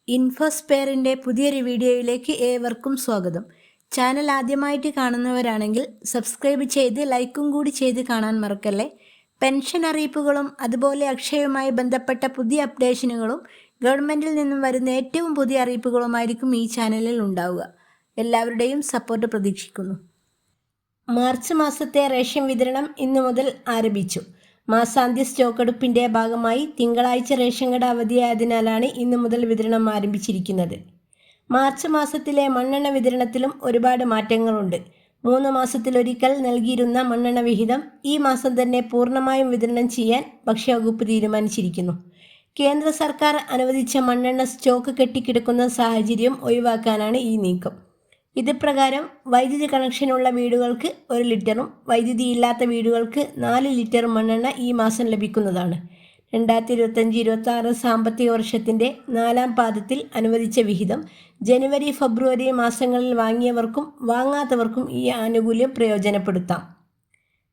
ഇൻഫോസ്പെയറിൻ്റെ പുതിയൊരു വീഡിയോയിലേക്ക് ഏവർക്കും സ്വാഗതം. ചാനൽ ആദ്യമായിട്ട് കാണുന്നവരാണെങ്കിൽ സബ്സ്ക്രൈബ് ചെയ്ത് ലൈക്കും കൂടി ചെയ്ത് കാണാൻ മറക്കല്ലേ. പെൻഷൻ അറിയിപ്പുകളും അതുപോലെ അക്ഷയവുമായി ബന്ധപ്പെട്ട പുതിയ അപ്ഡേഷനുകളും ഗവൺമെൻറ്റിൽ നിന്നും വരുന്ന ഏറ്റവും പുതിയ അറിയിപ്പുകളുമായിരിക്കും ഈ ചാനലിൽ ഉണ്ടാവുക. എല്ലാവരുടെയും സപ്പോർട്ട് പ്രതീക്ഷിക്കുന്നു. മാർച്ച് മാസത്തെ റേഷൻ വിതരണം ഇന്നു മുതൽ ആരംഭിച്ചു. മാസാന്ത്യ സ്റ്റോക്കെടുപ്പിൻ്റെ ഭാഗമായി തിങ്കളാഴ്ച റേഷൻ കട അവധിയായതിനാലാണ് ഇന്നു മുതൽ വിതരണം ആരംഭിച്ചിരിക്കുന്നത്. മാർച്ച് മാസത്തിലെ മണ്ണെണ്ണ വിതരണത്തിലും ഒരുപാട് മാറ്റങ്ങളുണ്ട്. 3 മാസത്തിലൊരിക്കൽ നൽകിയിരുന്ന മണ്ണെണ്ണ വിഹിതം ഈ മാസം തന്നെ പൂർണ്ണമായും വിതരണം ചെയ്യാൻ ഭക്ഷ്യവകുപ്പ് തീരുമാനിച്ചിരിക്കുന്നു. കേന്ദ്ര സർക്കാർ അനുവദിച്ച മണ്ണെണ്ണ സ്റ്റോക്ക് കെട്ടിക്കിടക്കുന്ന സാഹചര്യം ഒഴിവാക്കാനാണ് ഈ നീക്കം. ഇത് പ്രകാരം വൈദ്യുതി കണക്ഷനുള്ള വീടുകൾക്ക് 1 ലിറ്ററും വൈദ്യുതിയില്ലാത്ത വീടുകൾക്ക് 4 ലിറ്റർ മണ്ണെണ്ണ ഈ മാസം ലഭിക്കുന്നതാണ്. 2025-26 സാമ്പത്തിക വർഷത്തിൻ്റെ 4ാം പാദത്തിൽ അനുവദിച്ച വിഹിതം ജനുവരി ഫെബ്രുവരി മാസങ്ങളിൽ വാങ്ങിയവർക്കും വാങ്ങാത്തവർക്കും ഈ ആനുകൂല്യം പ്രയോജനപ്പെടുത്താം.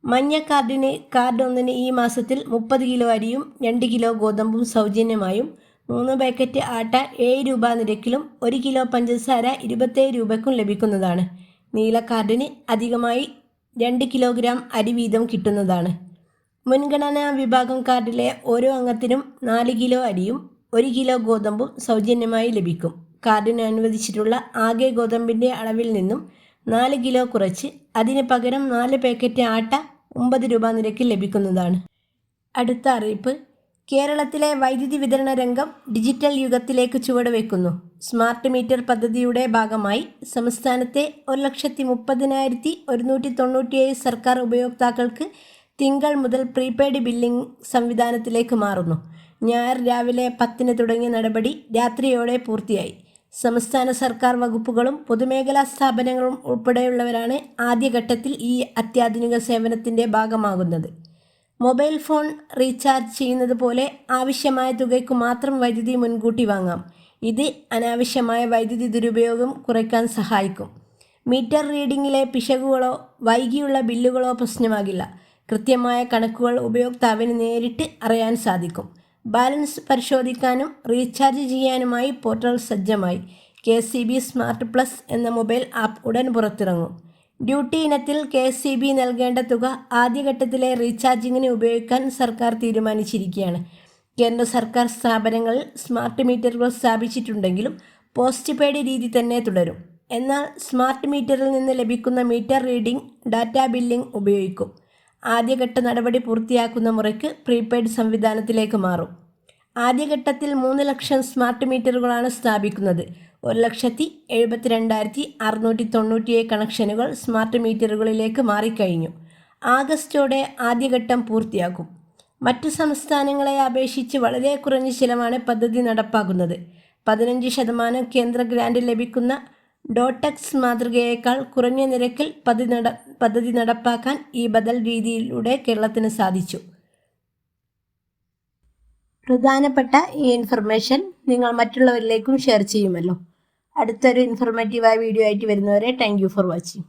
മഞ്ഞ കാർഡ് ഒന്നിന് ഈ മാസത്തിൽ 30 കിലോ അരിയും 2 കിലോ ഗോതമ്പും സൗജന്യമായും 3 പാക്കറ്റ് ആട്ട 7 രൂപ നിരക്കിലും 1 കിലോ പഞ്ചസാര 27 രൂപയ്ക്കും ലഭിക്കുന്നതാണ്. നീല കാർഡിന് അധികമായി 2 കിലോഗ്രാം അരി വീതം കിട്ടുന്നതാണ്. മുൻഗണനാ വിഭാഗം കാർഡിലെ ഓരോ അംഗത്തിനും 4 കിലോ അരിയും 1 കിലോ ഗോതമ്പും സൗജന്യമായി ലഭിക്കും. കാർഡിന് അനുവദിച്ചിട്ടുള്ള ആകെ ഗോതമ്പിൻ്റെ അളവിൽ നിന്നും 4 കിലോ കുറച്ച് അതിന് പകരം 4 പാക്കറ്റ് ആട്ട 9 രൂപ നിരക്കിൽ ലഭിക്കുന്നതാണ്. അടുത്ത അറിയിപ്പ്. കേരളത്തിലെ വൈദ്യുതി വിതരണ രംഗം ഡിജിറ്റൽ യുഗത്തിലേക്ക് ചുവടുവെക്കുന്നു. സ്മാർട്ട് മീറ്റർ പദ്ധതിയുടെ ഭാഗമായി സംസ്ഥാനത്തെ 1,30,197 സർക്കാർ ഉപയോക്താക്കൾക്ക് തിങ്കൾ മുതൽ പ്രീപെയ്ഡ് ബില്ലിംഗ് സംവിധാനത്തിലേക്ക് മാറുന്നു. ഞായർ രാവിലെ 10-ന് തുടങ്ങിയ നടപടി രാത്രിയോടെ പൂർത്തിയായി. സംസ്ഥാന സർക്കാർ വകുപ്പുകളും പൊതുമേഖലാ സ്ഥാപനങ്ങളും ഉൾപ്പെടെയുള്ളവരാണ് ആദ്യഘട്ടത്തിൽ ഈ അത്യാധുനിക സേവനത്തിൻ്റെ ഭാഗമാകുന്നത്. മൊബൈൽ ഫോൺ റീചാർജ് ചെയ്യുന്നത് പോലെ ആവശ്യമായ തുകയ്ക്ക് മാത്രം വൈദ്യുതി മുൻകൂട്ടി വാങ്ങാം. ഇത് അനാവശ്യമായ വൈദ്യുതി ദുരുപയോഗം കുറയ്ക്കാൻ സഹായിക്കും. മീറ്റർ റീഡിങ്ങിലെ പിശകുകളോ വൈകിയുള്ള ബില്ലുകളോ പ്രശ്നമാകില്ല. കൃത്യമായ കണക്കുകൾ ഉപയോക്താവിന് നേരിട്ട് അറിയാൻ സാധിക്കും. ബാലൻസ് പരിശോധിക്കാനും റീചാർജ് ചെയ്യാനുമായി പോർട്ടൽ സജ്ജമായി. KCB സ്മാർട്ട് പ്ലസ് എന്ന മൊബൈൽ ആപ്പ് ഉടൻ പുറത്തിറങ്ങും. ഡ്യൂട്ടി ഇനത്തിൽ KCB നൽകേണ്ട തുക ആദ്യഘട്ടത്തിലെ റീചാർജിങ്ങിന് ഉപയോഗിക്കാൻ സർക്കാർ തീരുമാനിച്ചിരിക്കുകയാണ്. കേന്ദ്ര സർക്കാർ സ്ഥാപനങ്ങളിൽ സ്മാർട്ട് മീറ്ററുകൾ സ്ഥാപിച്ചിട്ടുണ്ടെങ്കിലും പോസ്റ്റ് പെയ്ഡ് രീതി തന്നെ തുടരും. എന്നാൽ സ്മാർട്ട് മീറ്ററിൽ നിന്ന് ലഭിക്കുന്ന മീറ്റർ റീഡിംഗ് ഡാറ്റാ ബില്ലിംഗ് ഉപയോഗിക്കും. ആദ്യഘട്ട നടപടി പൂർത്തിയാക്കുന്ന മുറയ്ക്ക് പ്രീപെയ്ഡ് സംവിധാനത്തിലേക്ക് മാറും. ആദ്യഘട്ടത്തിൽ 3 ലക്ഷം സ്മാർട്ട് മീറ്ററുകളാണ് സ്ഥാപിക്കുന്നത്. 1,72,697 കണക്ഷനുകൾ സ്മാർട്ട് മീറ്ററുകളിലേക്ക് മാറിക്കഴിഞ്ഞു. ആഗസ്റ്റോടെ ആദ്യഘട്ടം പൂർത്തിയാക്കും. മറ്റു സംസ്ഥാനങ്ങളെ അപേക്ഷിച്ച് വളരെ കുറഞ്ഞ ചിലവാണ് പദ്ധതി നടപ്പാക്കുന്നത്. 15% കേന്ദ്ര ഗ്രാന്റ് ലഭിക്കുന്ന ഡോടെക്സ് മാതൃകയേക്കാൾ കുറഞ്ഞ നിരക്കിൽ പദ്ധതി നടപ്പാക്കാൻ ഈ ബദൽ രീതിയിലൂടെ കേരളത്തിന് സാധിച്ചു. പ്രധാനപ്പെട്ട ഈ ഇൻഫർമേഷൻ നിങ്ങൾ മറ്റുള്ളവരിലേക്കും ഷെയർ ചെയ്യുമല്ലോ. അടുത്തൊരു ഇൻഫോർമേറ്റീവായ വീഡിയോ ആയിട്ട് വരുന്നവരെ താങ്ക് യു ഫോർ വാച്ചിങ്.